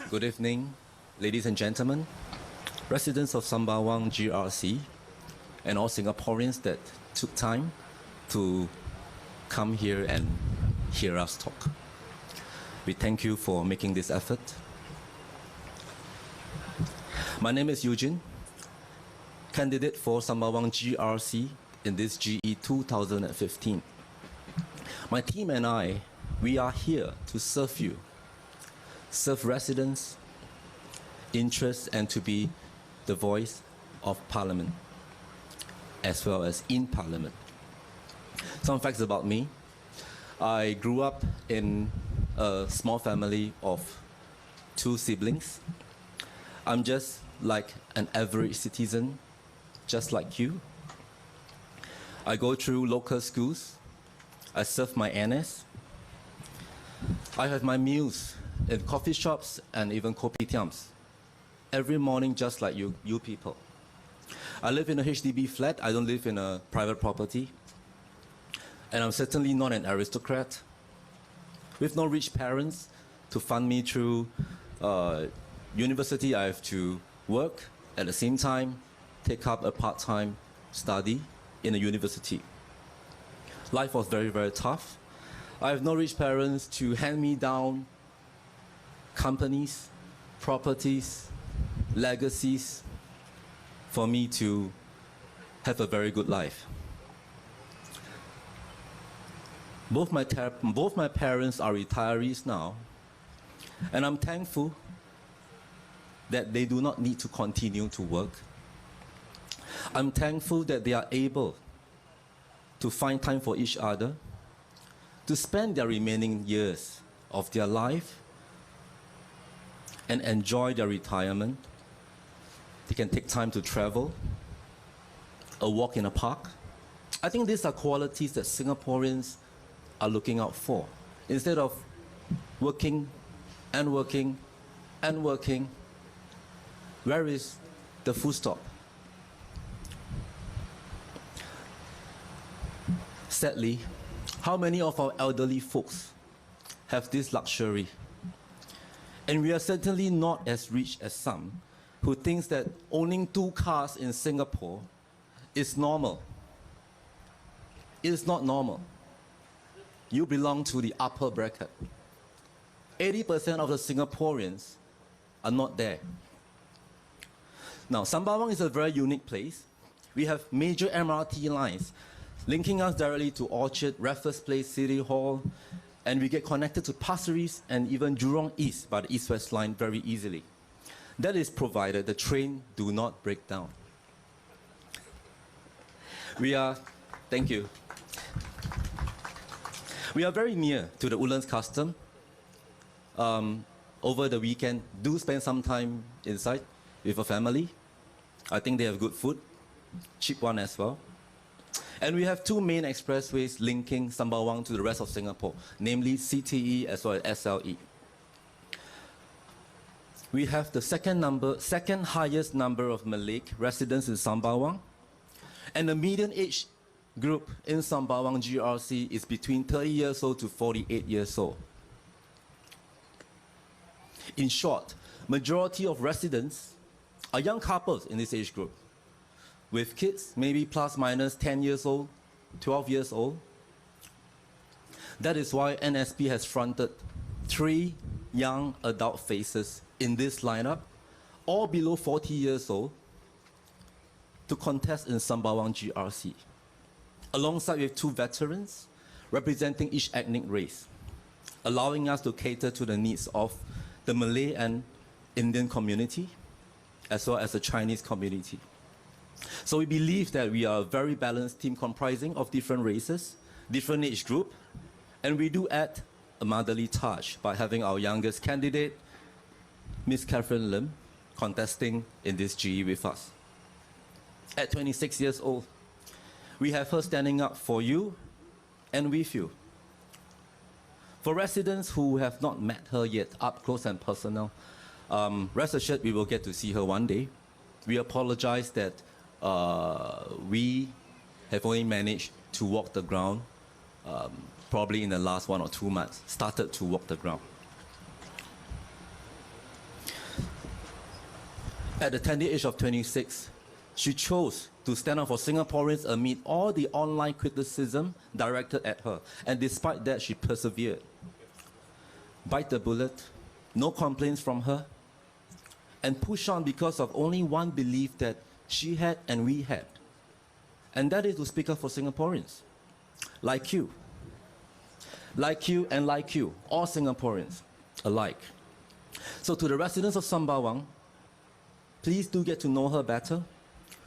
Good evening, ladies and gentlemen, residents of Sembawang GRC, and all Singaporeans that took time to come here and hear us talk. We thank you for making this effort. My name is Eugene, candidate for Sembawang GRC in this GE2015. My team and I, we are here to serve you, serve residents' interests, and to be the voice of Parliament, as well as in Parliament. Some facts about me. I grew up in a small family of 2 siblings. I'm just like an average citizen, just like you. I go through local schools. I serve my NS. I have my meals in coffee shops and even kopitiams every morning, just like you people. I live in a HDB flat. I don't live in a private property. And I'm certainly not an aristocrat. With no rich parents to fund me through university, I have to work at the same time, take up a part-time study in a university. Life was very, very tough. I have no rich parents to hand me down companies, properties, legacies for me to have a very good life. Both my parents are retirees now, and I'm thankful that they do not need to continue to work. I'm thankful that they are able to find time for each other, to spend their remaining years of their life and enjoy their retirement. They can take time to travel, a walk in a park. I think these are qualities that Singaporeans are looking out for. Instead of working and working and working, where is the full stop? Sadly, how many of our elderly folks have this luxury? And we are certainly not as rich as some who thinks that owning 2 cars in Singapore is normal. It is not normal. You belong to the upper bracket. 80% of the Singaporeans are not there. Now, Sembawang is a very unique place. We have major MRT lines linking us directly to Orchard, Raffles Place, City Hall, and we get connected to Pasir Ris and even Jurong East by the East-West line very easily. That is provided the train do not break down. Thank you. We are very near to the Woodlands custom. Over the weekend, do spend some time inside with a family. I think they have good food, cheap one as well. And we have 2 main expressways linking Sembawang to the rest of Singapore, namely CTE as well as SLE. We have the second highest number of Malay residents in Sembawang, and the median age group in Sembawang GRC is between 30 years old to 48 years old. In short, majority of residents are young couples in this age group, with kids maybe plus minus 10 years old, 12 years old. That is why NSP has fronted 3 young adult faces in this lineup, all below 40 years old, to contest in Sembawang GRC, alongside with 2 veterans representing each ethnic race, allowing us to cater to the needs of the Malay and Indian community, as well as the Chinese community. So we believe that we are a very balanced team comprising of different races, different age group, and we do add a motherly touch by having our youngest candidate, Miss Catherine Lim, contesting in this GE with us. At 26 years old, we have her standing up for you and with you. For residents who have not met her yet up close and personal, rest assured we will get to see her one day. We apologize that we have only managed to walk the ground probably in the last 1 or 2 months, started to walk the ground. At the tender age of 26, she chose to stand up for Singaporeans amid all the online criticism directed at her. And despite that, she persevered. Bite the bullet, no complaints from her, and push on because of only one belief that she had and we had. And that is to speak up for Singaporeans. Like you. Like you and like you. All Singaporeans alike. So to the residents of Sembawang, please do get to know her better,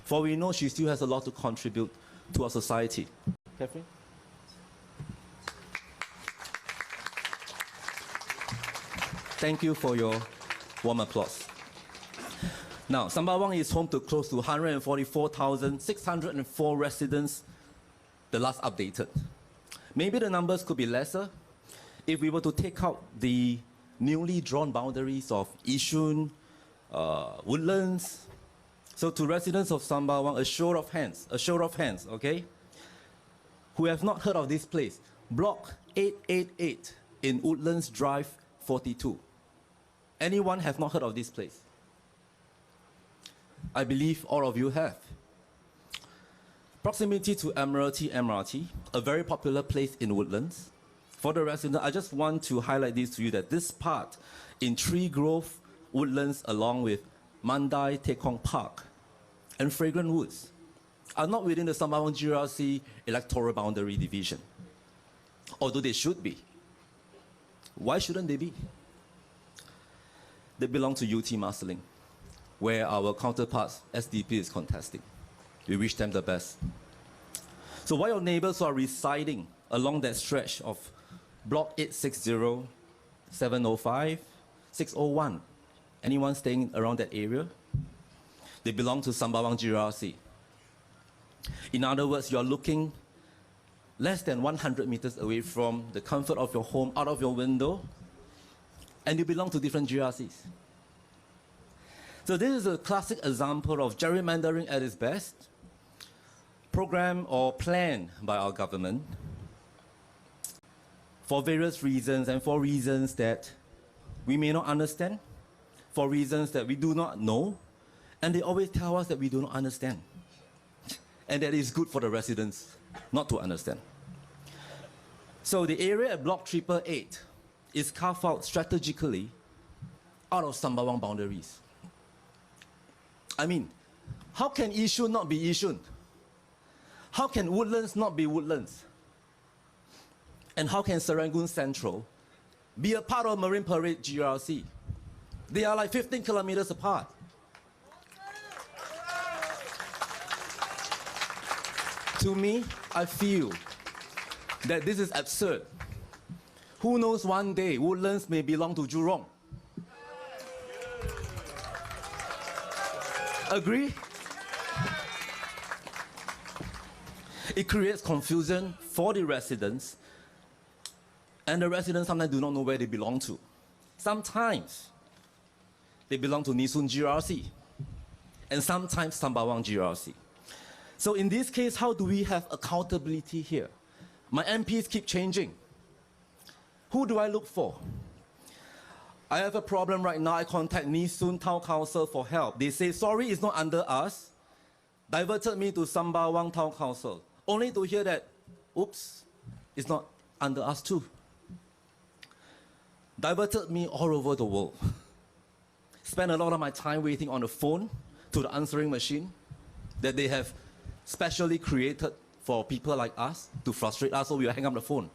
for we know she still has a lot to contribute to our society. Catherine? Thank you for your warm applause. Now, Sembawang is home to close to 144,604 residents, the last updated. Maybe the numbers could be lesser if we were to take out the newly drawn boundaries of Yishun, Woodlands. So to residents of Sembawang, a show of hands, okay, who have not heard of this place, Block 888 in Woodlands Drive 42. Anyone have not heard of this place? I believe all of you have. Proximity to Admiralty MRT, a very popular place in Woodlands. For the residents, I just want to highlight this to you that this part in Tree Grove, Woodlands, along with Mandai Tekong Park and Fragrant Woods are not within the Sembawang GRC electoral boundary division, although they should be. Why shouldn't they be? They belong to UT Marsiling, where our counterparts, SDP, is contesting. We wish them the best. So while your neighbors are residing along that stretch of Block 860, 705, 601, anyone staying around that area, they belong to Sembawang GRC. In other words, you're looking less than 100 meters away from the comfort of your home, out of your window, and you belong to different GRCs. So this is a classic example of gerrymandering at its best, programmed or planned by our government for various reasons and for reasons that we may not understand, for reasons that we do not know, and they always tell us that we do not understand. And that is good for the residents not to understand. So the area at Block 888 is carved out strategically out of Sembawang boundaries. I mean, how can Yishun not be Yishun? How can Woodlands not be Woodlands? And how can Serangoon Central be a part of Marine Parade GRC? They are like 15 kilometers apart. To me, I feel that this is absurd. Who knows, one day Woodlands may belong to Jurong. Agree? It creates confusion for the residents, and the residents sometimes do not know where they belong to. Sometimes they belong to Nisun GRC, and sometimes Sembawang GRC. So in this case, how do we have accountability here? My MPs keep changing. Who do I look for? I have a problem right now. I contact Nisun Town Council for help. They say, sorry, it's not under us. Diverted me to Sembawang Town Council, only to hear that, oops, it's not under us too. Diverted me all over the world. Spent a lot of my time waiting on the phone to the answering machine that they have specially created for people like us to frustrate us, so we will hang up the phone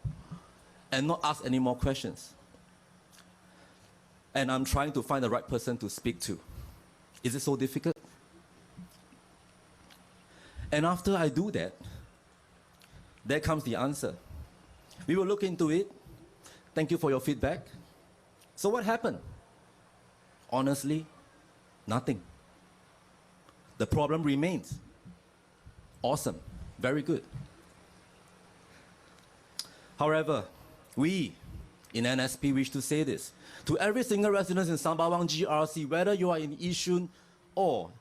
and not ask any more questions. And I'm trying to find the right person to speak to. Is it so difficult? And after I do that, there comes the answer. We will look into it. Thank you for your feedback. So what happened? Honestly, nothing. The problem remains. Awesome. Very good. However, we in NSP wish to say this to every single resident in Sembawang GRC, whether you are in Yishun or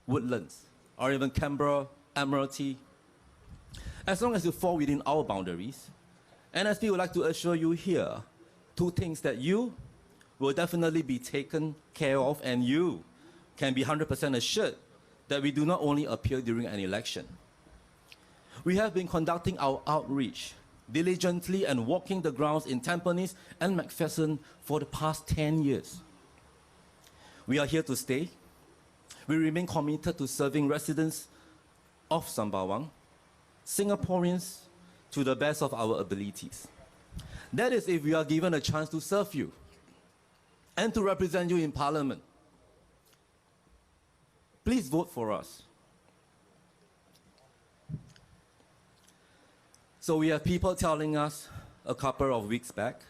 Woodlands, or even Canberra, Admiralty, as long as you fall within our boundaries, NSP would like to assure you here two things: that you will definitely be taken care of, and you can be 100% assured that we do not only appear during an election. We have been conducting our outreach diligently and walking the grounds in Tampines and McPherson for the past 10 years. We are here to stay. We remain committed to serving residents of Sembawang, Singaporeans, to the best of our abilities. That is if we are given a chance to serve you and to represent you in Parliament. Please vote for us. So we have people telling us a couple of weeks back,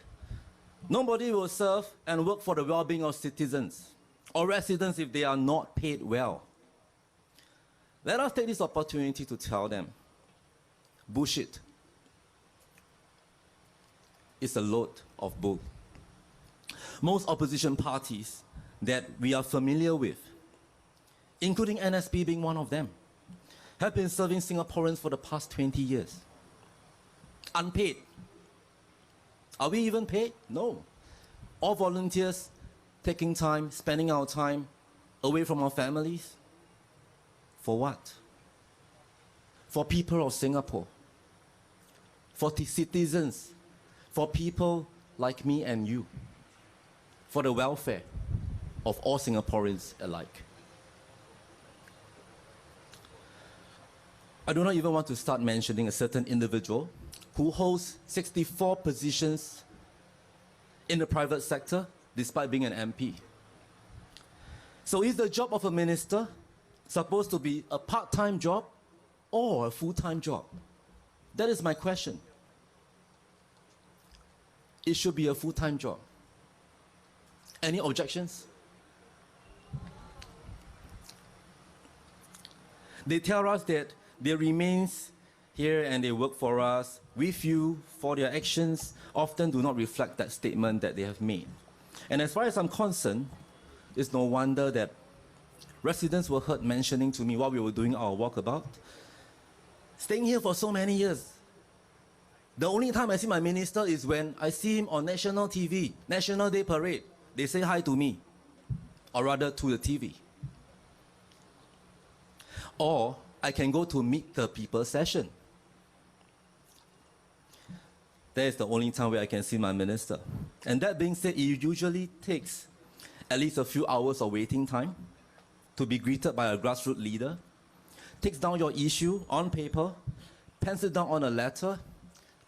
nobody will serve and work for the well-being of citizens or residents if they are not paid well. Let us take this opportunity to tell them, bullshit. It's a load of bull. Most opposition parties that we are familiar with, including NSP being one of them, have been serving Singaporeans for the past 20 years. Unpaid. Are we even paid? No. All volunteers taking time, spending our time away from our families. For what? For people of Singapore. For the citizens. For people like me and you. For the welfare of all Singaporeans alike. I do not even want to start mentioning a certain individual who holds 64 positions in the private sector despite being an MP. So is the job of a minister supposed to be a part-time job or a full-time job? That is my question. It should be a full-time job. Any objections? They tell us that they remain here and they work for us, with you, for their actions, often do not reflect that statement that they have made. And as far as I'm concerned, it's no wonder that residents were heard mentioning to me while we were doing our walkabout, staying here for so many years. The only time I see my minister is when I see him on national TV, National Day Parade. They say hi to me, or rather to the TV. Or I can go to Meet the People session. That is the only time where I can see my minister. And that being said, it usually takes at least a few hours of waiting time to be greeted by a grassroots leader, takes down your issue on paper, pens it down on a letter,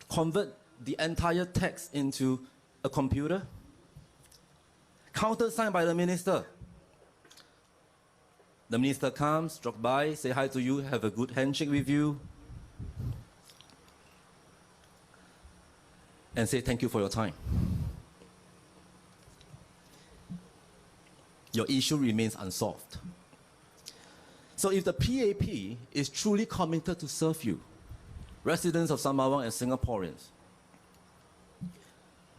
convert the entire text into a computer, countersigned by the minister. The minister comes, drop by, say hi to you, have a good handshake with you, and say thank you for your time. Your issue remains unsolved. So if the PAP is truly committed to serve you, residents of Sembawang and Singaporeans,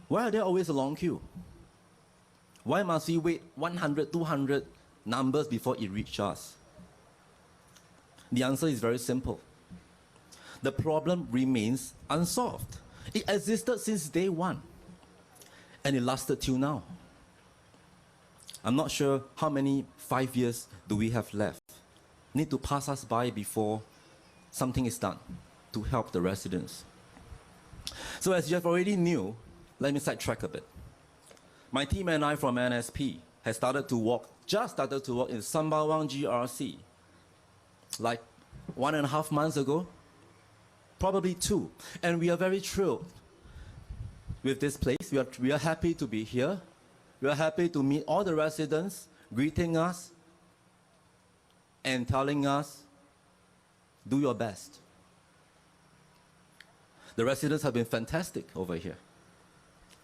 why are there always a long queue? Why must we wait 100, 200 numbers before it reaches us? The answer is very simple. The problem remains unsolved. It existed since day one, and it lasted till now. I'm not sure how many 5 years do we have left. Need to pass us by before something is done to help the residents. So as you have already knew, let me sidetrack a bit. My team and I from NSP has just started to work in Sembawang GRC like 1.5 months ago, probably 2. And we are very thrilled with this place. We are happy to be here. We are happy to meet all the residents, greeting us and telling us, do your best. The residents have been fantastic over here.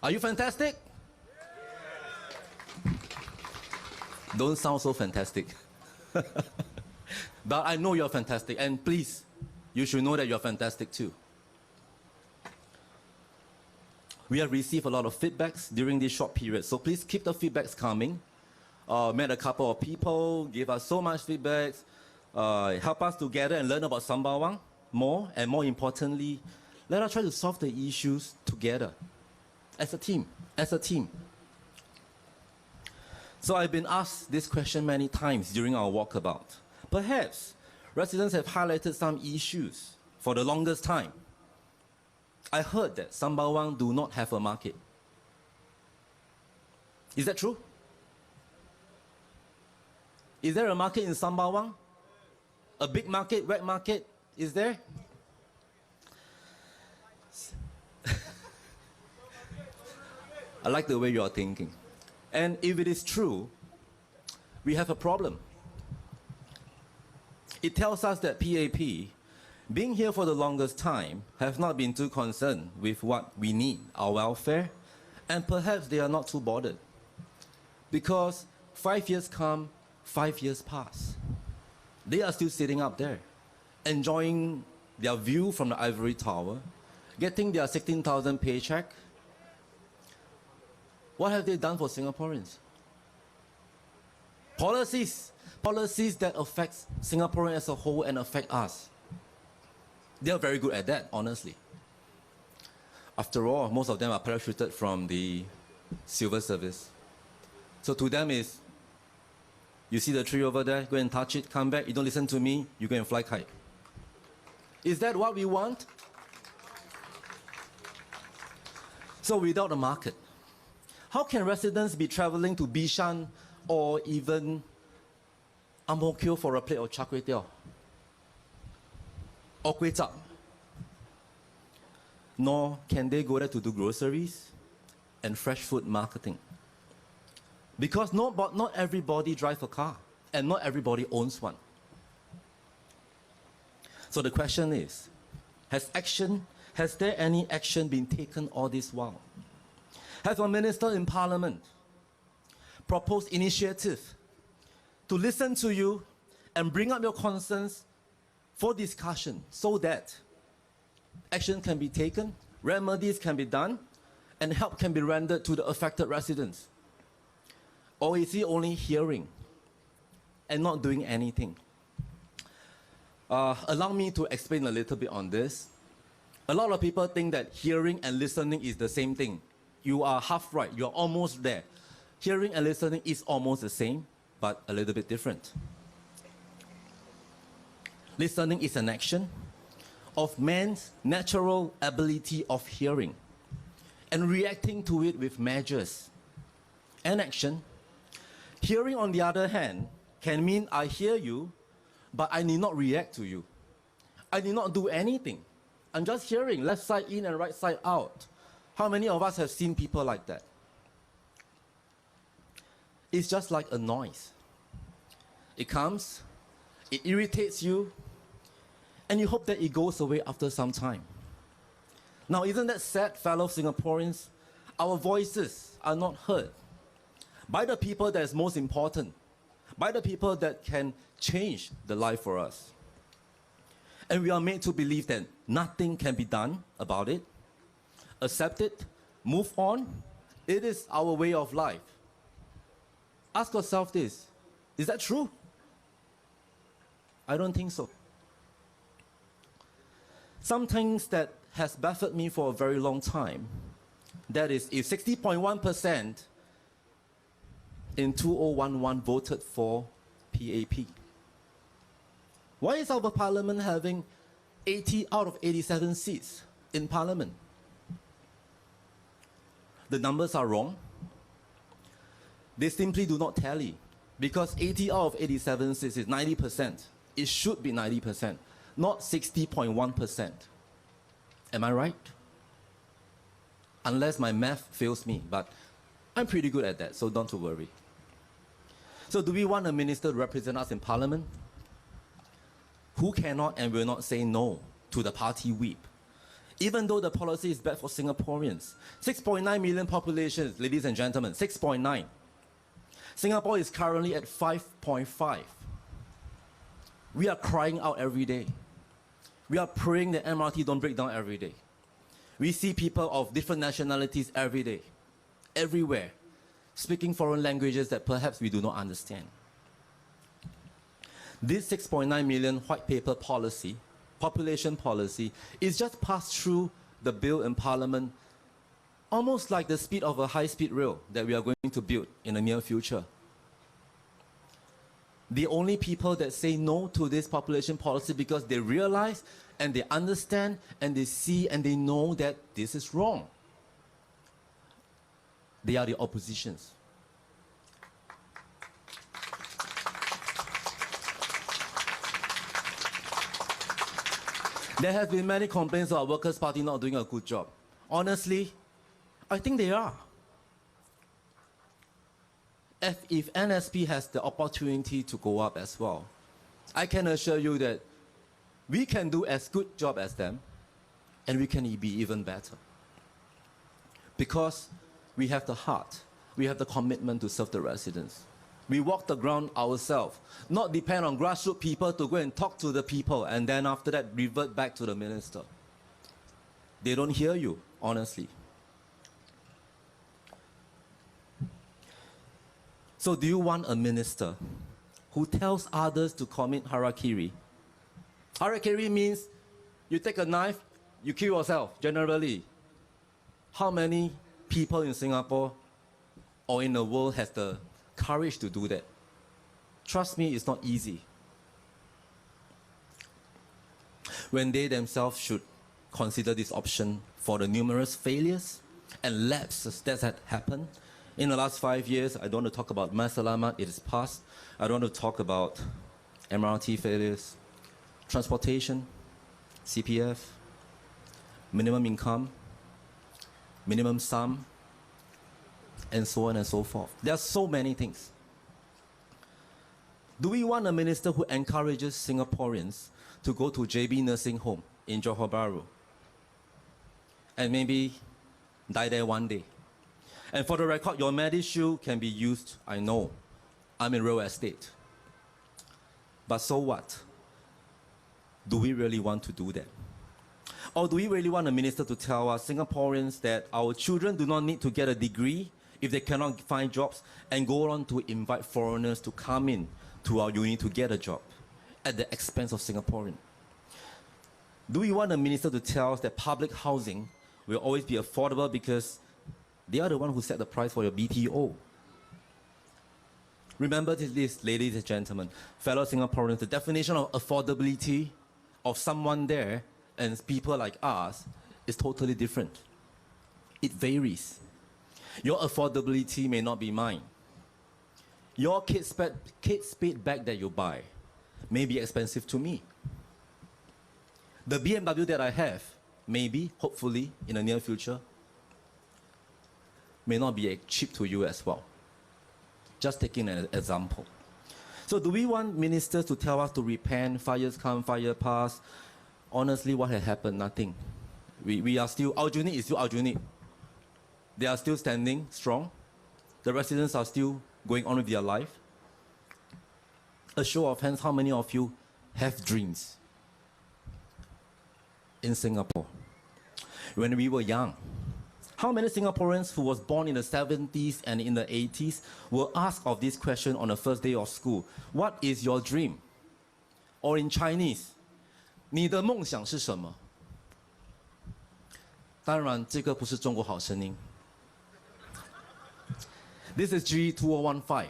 Are you fantastic? Don't sound so fantastic. But I know you're fantastic, and please, you should know that you're fantastic too. We have received a lot of feedbacks during this short period, so please keep the feedbacks coming. Met a couple of people, gave us so much feedbacks, help us to gather and learn about Sembawang more, and more importantly, let us try to solve the issues together, as a team, So I've been asked this question many times during our walkabout. Perhaps residents have highlighted some issues for the longest time. I heard that Sembawang do not have a market. Is that true? Is there a market in Sembawang? A big market, wet market, is there? I like the way you are thinking. And if it is true, we have a problem. It tells us that PAP, being here for the longest time, have not been too concerned with what we need, our welfare, and perhaps they are not too bothered. Because 5 years come, 5 years pass. They are still sitting up there, enjoying their view from the ivory tower, getting their 16,000 paycheck. What have they done for Singaporeans? Policies that affect Singaporeans as a whole and affect us. They are very good at that, honestly. After all, most of them are parachuted from the civil service. So to them is, you see the tree over there, go and touch it, come back, you don't listen to me, you go and fly kite. Is that what we want? So without a market, how can residents be traveling to Bishan or even Ang Mo Kio for a plate of char kway teow or kway chap? Nor can they go there to do groceries and fresh food marketing. Because not everybody drives a car and not everybody owns one. So the question is, has there any action been taken all this while? Has a minister in Parliament proposed initiative to listen to you and bring up your concerns for discussion so that action can be taken, remedies can be done, and help can be rendered to the affected residents? Or is he only hearing and not doing anything? Allow me to explain a little bit on this. A lot of people think that hearing and listening is the same thing. You are half right, you're almost there. Hearing and listening is almost the same, but a little bit different. Listening is an action of man's natural ability of hearing and reacting to it with measures and action. Hearing, on the other hand, can mean I hear you, but I need not react to you. I need not do anything. I'm just hearing, left side in and right side out. How many of us have seen people like that? It's just like a noise. It comes, it irritates you, and you hope that it goes away after some time. Now, isn't that sad, fellow Singaporeans? Our voices are not heard by the people that is most important, by the people that can change the life for us. And we are made to believe that nothing can be done about it. Accept it, move on. It is our way of life. Ask yourself this, is that true? I don't think so. Some things that has baffled me for a very long time, that is, if 60.1% in 2011 voted for PAP, why is our parliament having 80 out of 87 seats in parliament? The numbers are wrong. They simply do not tally, because 80 out of 87 seats is 90%. It should be 90%, not 60.1%. Am I right? Unless my math fails me, but I'm pretty good at that, so don't worry. So do we want a minister to represent us in parliament who cannot and will not say no to the party whip, even though the policy is bad for Singaporeans? 6.9 million population, ladies and gentlemen, 6.9. Singapore is currently at 5.5. We are crying out every day. We are praying that MRT don't break down every day. We see people of different nationalities every day, everywhere, speaking foreign languages that perhaps we do not understand. This 6.9 million white paper policy, population policy, is just passed through the bill in Parliament, almost like the speed of a high-speed rail that we are going to build in the near future. The only people that say no to this population policy because they realize and they understand and they see and they know that this is wrong. They are the oppositions. There have been many complaints about Workers' Party not doing a good job. Honestly, I think they are. If NSP has the opportunity to go up as well, I can assure you that we can do as good job as them, and we can be even better. Because we have the heart, we have the commitment to serve the residents. We walk the ground ourselves, not depend on grassroots people to go and talk to the people and then after that revert back to the minister. They don't hear you, honestly. So do you want a minister who tells others to commit harakiri? Harakiri means you take a knife, you kill yourself, generally. How many people in Singapore or in the world has the courage to do that? Trust me, it's not easy. When they themselves should consider this option for the numerous failures and lapses that had happened in the last 5 years. I don't want to talk about Masalamat, it is past. I don't want to talk about MRT failures, transportation, CPF, minimum income, minimum sum, and so on and so forth. There are so many things. Do we want a minister who encourages Singaporeans to go to JB Nursing Home in Johor Bahru and maybe die there one day? And for the record, your MediShield can be used, I know. I'm in real estate. But so what? Do we really want to do that? Or do we really want a minister to tell us Singaporeans that our children do not need to get a degree if they cannot find jobs and go on to invite foreigners to come in to our uni to get a job at the expense of Singaporeans? Do we want a minister to tell us that public housing will always be affordable because they are the one who set the price for your BTO? Remember this, ladies and gentlemen, fellow Singaporeans, the definition of affordability of someone there and people like us is totally different. It varies. Your affordability may not be mine. Your Kate Spade bag that you buy may be expensive to me. The BMW that I have, maybe, hopefully, in the near future, may not be cheap to you as well. Just taking an example. So do we want ministers to tell us to repent, fires come, fire pass? Honestly, what has happened? Nothing. We are still, Aljunied is still Aljunied. They are still standing strong. The residents are still going on with their life. A show of hands, how many of you have dreams in Singapore? When we were young, how many Singaporeans who was born in the 70s and in the 80s were asked of this question on the first day of school? What is your dream? Or in Chinese, 你的梦想是什么？当然，这个不是中国好声音。This is GE2015,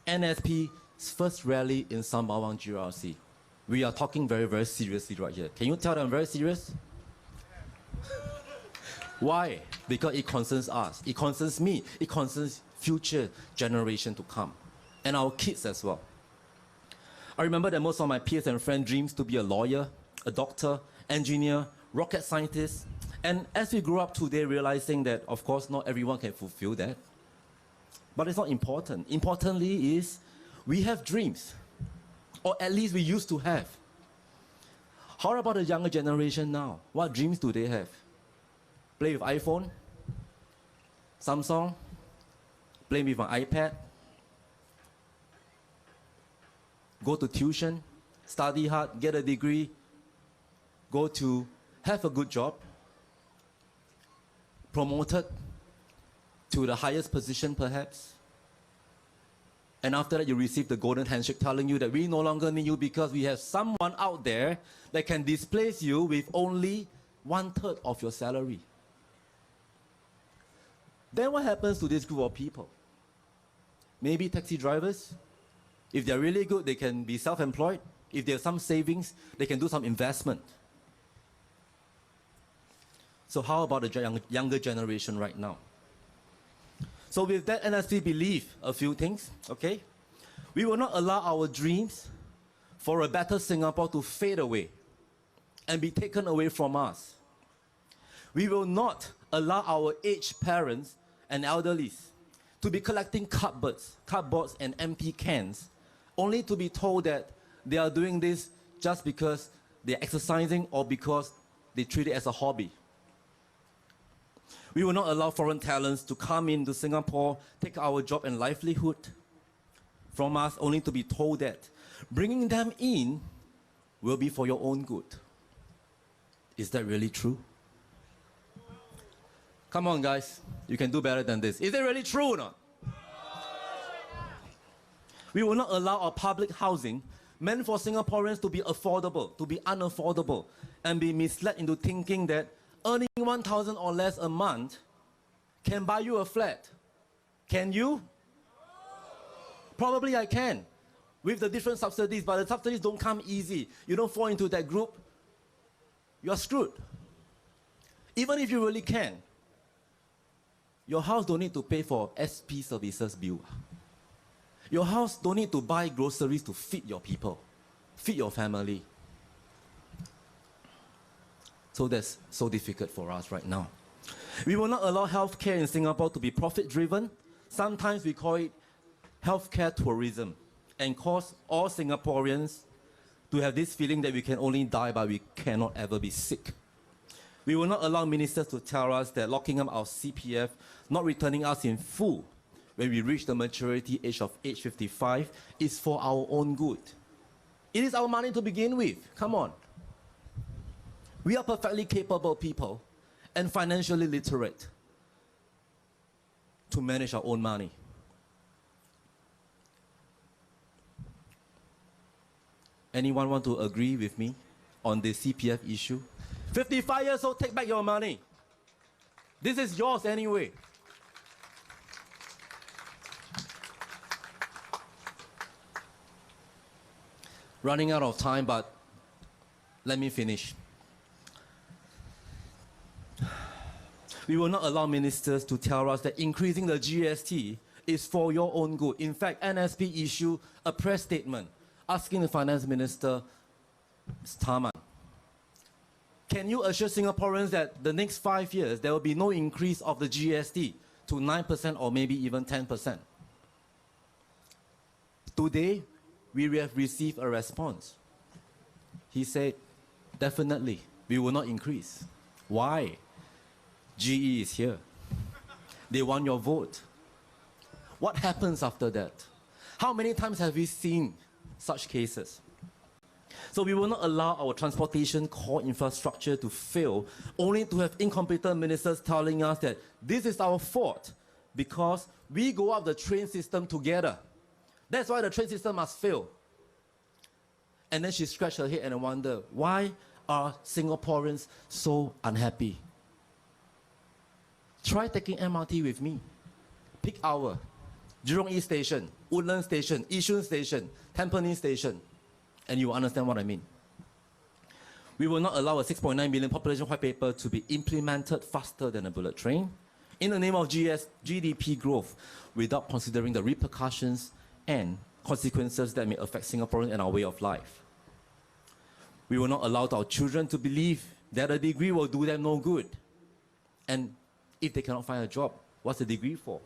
NSP's first rally in Sembawang GRC. We are talking very, very seriously right here. Can you tell them I'm very serious? Why? Because it concerns us. It concerns me. It concerns future generation to come. And our kids as well. I remember that most of my peers and friends dreams to be a lawyer, a doctor, engineer, rocket scientist. And as we grow up today, realizing that, of course, not everyone can fulfill that. But it's not important. Importantly is we have dreams. Or at least we used to have. How about the younger generation now? What dreams do they have? Play with iPhone, Samsung, play with an iPad, go to tuition, study hard, get a degree, go to have a good job, promoted to the highest position perhaps, and after that you receive the golden handshake telling you that we no longer need you because we have someone out there that can displace you with only 1/3 of your salary. Then what happens to this group of people? Maybe taxi drivers, If they're really good, they can be self-employed. If they have some savings, they can do some investment. So how about the younger generation right now? So with that, NSP believe a few things, okay? We will not allow our dreams for a better Singapore to fade away and be taken away from us. We will not allow our aged parents and elderlies to be collecting cardboards and empty cans, only to be told that they are doing this just because they're exercising or because they treat it as a hobby. We will not allow foreign talents to come into Singapore, take our job and livelihood from us, only to be told that bringing them in will be for your own good. Is that really true? Come on, guys. You can do better than this. Is it really true or not? We will not allow our public housing meant for Singaporeans to be affordable, to be unaffordable, and be misled into thinking that earning 1,000 or less a month can buy you a flat. Can you? Probably I can, with the different subsidies, but the subsidies don't come easy. You don't fall into that group, you're screwed. Even if you really can, your house don't need to pay for SP services bill. Your house don't need to buy groceries to feed your people, feed your family. So that's so difficult for us right now. We will not allow healthcare in Singapore to be profit-driven. Sometimes we call it healthcare tourism, and cause all Singaporeans to have this feeling that we can only die but we cannot ever be sick. We will not allow ministers to tell us that locking up our CPF, not returning us in full when we reach the maturity age of age 55 is for our own good. It is our money to begin with. Come on. We are perfectly capable people and financially literate to manage our own money. Anyone want to agree with me on the CPF issue? 55 years old, take back your money. This is yours anyway. Running out of time, but let me finish. We will not allow ministers to tell us that increasing the GST is for your own good. In fact, NSP issued a press statement asking the Finance Minister, Starman, can you assure Singaporeans that the next 5 years there will be no increase of the GST to 9% or maybe even 10%? Today, we have received a response. He said, definitely, we will not increase. Why? GE is here. They want your vote. What happens after that? How many times have we seen such cases? So we will not allow our transportation core infrastructure to fail, only to have incompetent ministers telling us that this is our fault because we go up the train system together. That's why the train system must fail. And then she scratched her head and wondered, why are Singaporeans so unhappy? Try taking MRT with me. Peak hour. Jurong East Station, Woodlands Station, Yishun Station, Tampines Station. And you will understand what I mean. We will not allow a 6.9 million population white paper to be implemented faster than a bullet train in the name of GDP growth without considering the repercussions and consequences that may affect Singaporeans and our way of life. We will not allow our children to believe that a degree will do them no good. And if they cannot find a job, what's the degree for?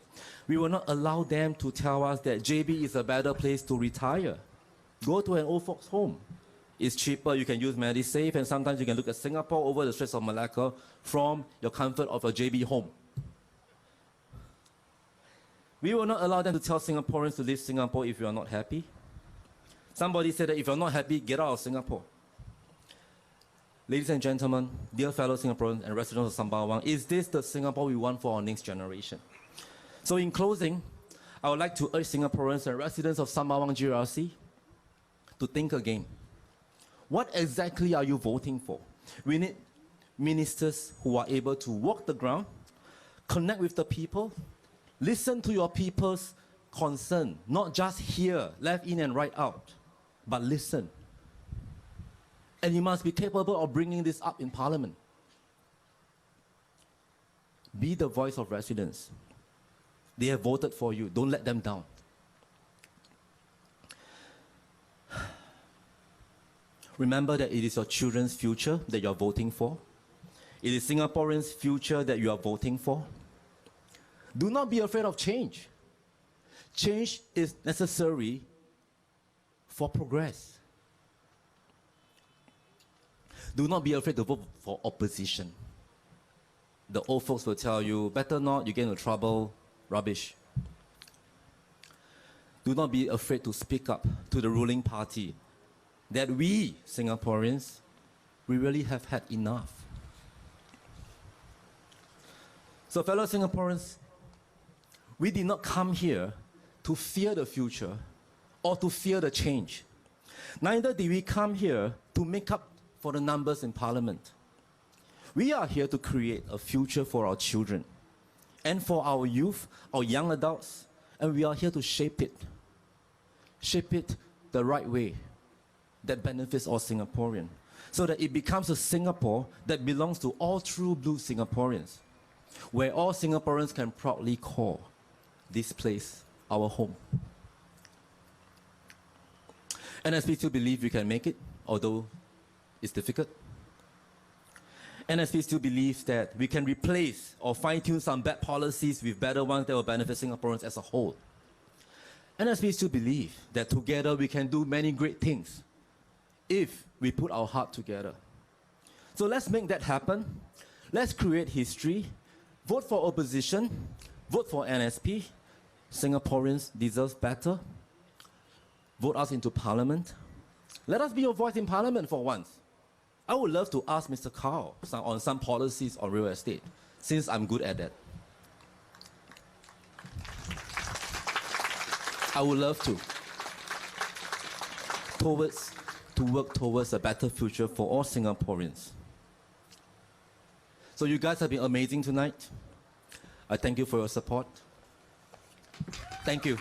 We will not allow them to tell us that JB is a better place to retire. Go to an old folks' home. It's cheaper, you can use MediSave, and sometimes you can look at Singapore over the Straits of Malacca from your comfort of a JB home. We will not allow them to tell Singaporeans to leave Singapore if you are not happy. Somebody said that if you're not happy, get out of Singapore. Ladies and gentlemen, dear fellow Singaporeans and residents of Sembawang, is this the Singapore we want for our next generation? So in closing, I would like to urge Singaporeans and residents of Sembawang GRC to think again. What exactly are you voting for? We need ministers who are able to walk the ground, connect with the people, listen to your people's concern, not just hear, left in and right out, but listen. And you must be capable of bringing this up in Parliament. Be the voice of residents. They have voted for you. Don't let them down. Remember that it is your children's future that you are voting for. It is Singaporeans' future that you are voting for. Do not be afraid of change. Change is necessary for progress. Do not be afraid to vote for opposition. The old folks will tell you, better not, you get into trouble, rubbish. Do not be afraid to speak up to the ruling party that we, Singaporeans, we really have had enough. So fellow Singaporeans, we did not come here to fear the future or to fear the change. Neither did we come here to make up for the numbers in Parliament. We are here to create a future for our children and for our youth, our young adults, and we are here to shape it the right way that benefits all Singaporeans, so that it becomes a Singapore that belongs to all true blue Singaporeans, where all Singaporeans can proudly call this place our home. NSP still believe we can make it, although it's difficult. NSP still believes that we can replace or fine-tune some bad policies with better ones that will benefit Singaporeans as a whole. NSP still believe that together we can do many great things if we put our heart together. So let's make that happen. Let's create history. Vote for opposition. Vote for NSP. Singaporeans deserve better. Vote us into Parliament. Let us be your voice in Parliament for once. I would love to ask Mr. Carl on some policies on real estate, since I'm good at that. I would love to work towards a better future for all Singaporeans. So you guys have been amazing tonight. I thank you for your support. Thank you.